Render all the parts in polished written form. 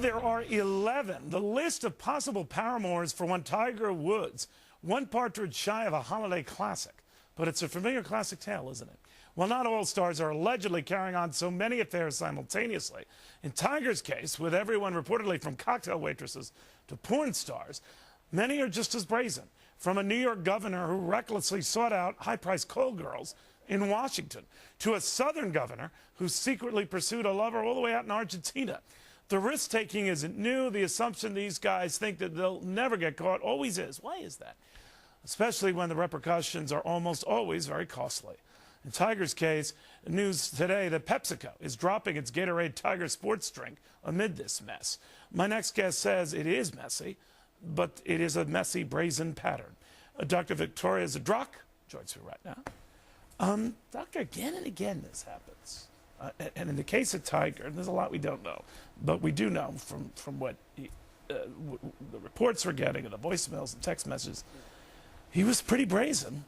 there are 11. The list of possible paramours for one Tiger Woods. One partridge shy of a holiday classic. But it's a familiar classic tale, isn't it? Well, not all stars are allegedly carrying on so many affairs simultaneously. In Tiger's case, with everyone reportedly from cocktail waitresses to porn stars, many are just as brazen. From a New York governor who recklessly sought out high-priced call girls in Washington, to a southern governor who secretly pursued a lover all the way out in Argentina. The risk-taking isn't new. The assumption these guys think that they'll never get caught always is. Why is that? Especially when the repercussions are almost always very costly. In Tiger's case, news today that PepsiCo is dropping its Gatorade Tiger sports drink amid this mess. My next guest says it is messy, but it is a messy, brazen pattern. Dr. Victoria Zdrok joins me right now. Doctor, again and again this happens. And in the case of Tiger, there's a lot we don't know, but we do know from what the reports we're getting and the voicemails and text messages, he was pretty brazen.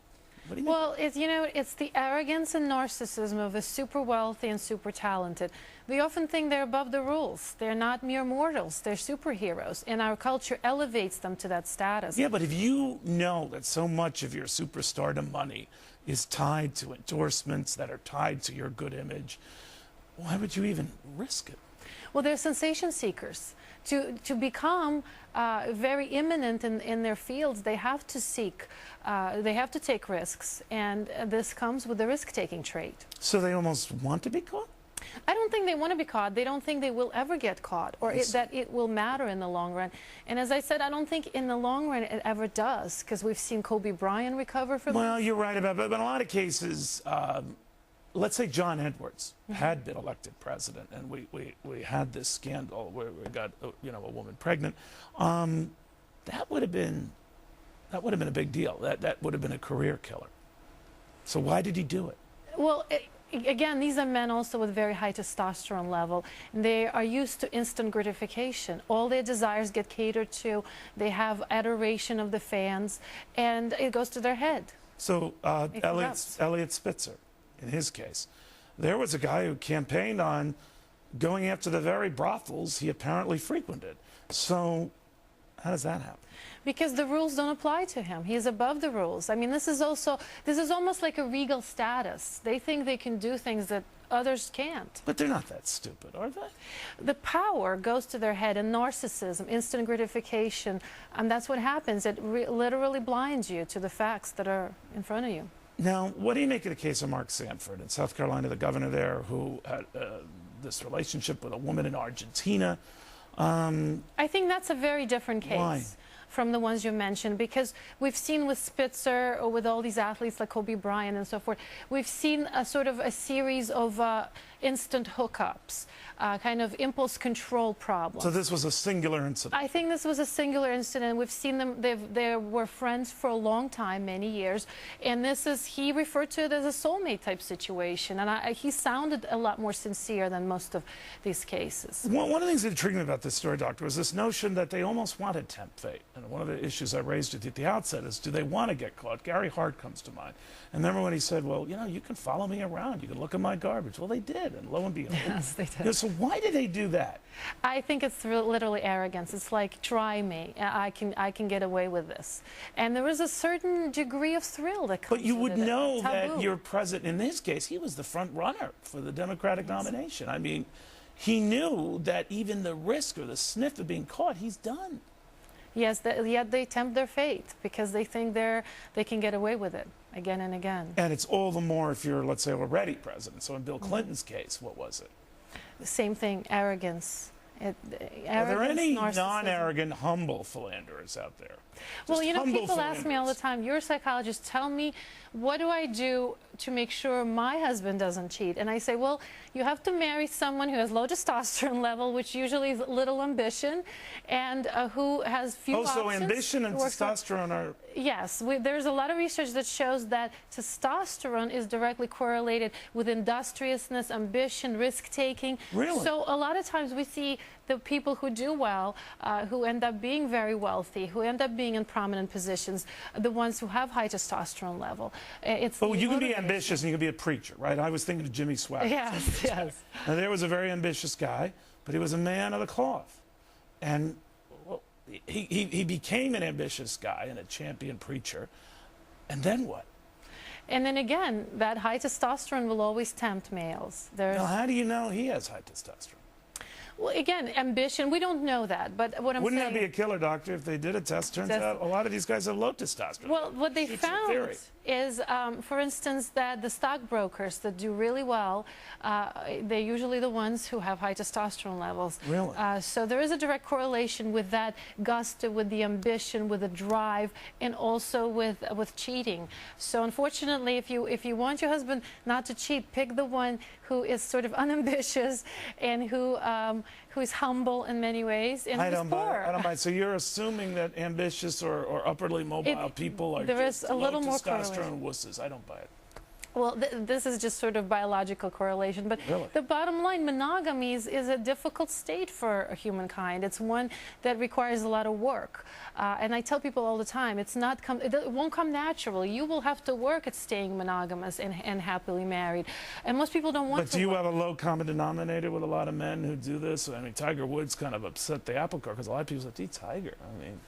What do you Well, it's the arrogance and narcissism of the super wealthy and super talented. They often think they're above the rules. They're not mere mortals. They're superheroes, and our culture elevates them to that status. Yeah, but if you know that so much of your superstardom money is tied to endorsements that are tied to your good image, why would you even risk it? Well, they're sensation seekers. To become very eminent in their fields, they have to seek, they have to take risks, and this comes with the risk-taking trait. So they almost want to be caught? I don't think they want to be caught. They don't think they will ever get caught, or that it will matter in the long run. And as I said, I don't think in the long run it ever does, because we've seen Kobe Bryant recover from Well, you're right about that, but in a lot of cases, let's say John Edwards had been elected president, and we had this scandal where we got a woman pregnant. That would have been a big deal. That would have been a career killer. So why did he do it? Well, again, these are men also with very high testosterone level. They are used to instant gratification. All their desires get catered to. They have adoration of the fans, and it goes to their head. So Elliot Spitzer, in his case, there was a guy who campaigned on going after the very brothels he apparently frequented. So how does that happen? Because the rules don't apply to him. He is above the rules. I mean, this is almost like a regal status. They think they can do things that others can't. But they're not that stupid, are they? The power goes to their head, and narcissism, instant gratification, and that's what happens. It literally blinds you to the facts that are in front of you. Now, what do you make of the case of Mark Sanford in South Carolina, the governor there, who had this relationship with a woman in Argentina? I think that's a very different case. Why? From the ones you mentioned, because we've seen with Spitzer or with all these athletes like Kobe Bryant and so forth, we've seen a sort of a series of instant hookups, kind of impulse control problems. So this was a singular incident? I think this was a singular incident. We've seen them, they were friends for a long time, many years, and he referred to it as a soulmate type situation, and he sounded a lot more sincere than most of these cases. One of the things that intrigued me about this story, Doctor, was this notion that they almost wanted tempt fate. And one of the issues I raised at the outset is, do they want to get caught? Gary Hart comes to mind. And remember when he said, well, you can follow me around. You can look at my garbage. Well, they did, and lo and behold. Yes, they did. So why did they do that? I think it's literally arrogance. It's like, try me. I can get away with this. And there is a certain degree of thrill that comes with it. But you would know that your president, in this case, he was the front runner for the Democratic nomination. I mean, he knew that even the risk or the sniff of being caught, he's done. Yes, yet they tempt their fate because they think they can get away with it again and again. And it's all the more if you're, let's say, already president. So in Bill Clinton's case, what was it? Same thing, arrogance. Are there any non-arrogant, humble philanderers out there? Well, people ask me all the time, you're a psychologist, tell me, what do I do to make sure my husband doesn't cheat? And I say, well, you have to marry someone who has low testosterone level, which usually is little ambition, and who has few options. So ambition and testosterone are... Yes, there's a lot of research that shows that testosterone is directly correlated with industriousness, ambition, risk-taking. Really? So a lot of times we see the people who do well, who end up being very wealthy, who end up being in prominent positions, the ones who have high testosterone level. But you can be ambitious and you can be a preacher, right? I was thinking of Jimmy Swaggart. Yes, yes. Now, there was a very ambitious guy, but he was a man of the cloth. And well, he became an ambitious guy and a champion preacher. And then what? And then again, that high testosterone will always tempt males. Now, how do you know he has high testosterone? Well, again, ambition, we don't know that, but what I'm Wouldn't saying... that be a killer, doctor, if they did a test? Turns out a lot of these guys have low testosterone. Well, what they found is, for instance, that the stockbrokers that do really well, they're usually the ones who have high testosterone levels. Really? So there is a direct correlation with that gusto, with the ambition, with the drive, and also with cheating. So unfortunately, if you want your husband not to cheat, pick the one who is sort of unambitious and who is humble in many ways and who's poor. I don't mind. So you're assuming that ambitious or upwardly mobile people are just a little low more testosterone wusses. I don't buy it. Well, this is just sort of biological correlation, but really? The bottom line, monogamy is a difficult state for humankind. It's one that requires a lot of work, and I tell people all the time, it won't come natural. You will have to work at staying monogamous and happily married, and most people don't want to. But do you have a low common denominator with a lot of men who do this? I mean, Tiger Woods kind of upset the apple cart because a lot of people say, Tiger. I mean.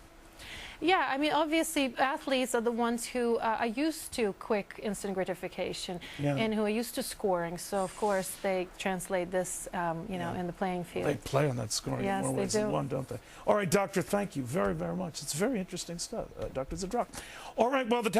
Yeah, I mean, obviously, athletes are the ones who are used to quick, instant gratification and who are used to scoring. So, of course, they translate this, you know, in the playing field. They play on that scoring in more ways than one, don't they? All right, doctor, thank you very, very much. It's very interesting stuff, Dr. Zdrok. All right, well, the time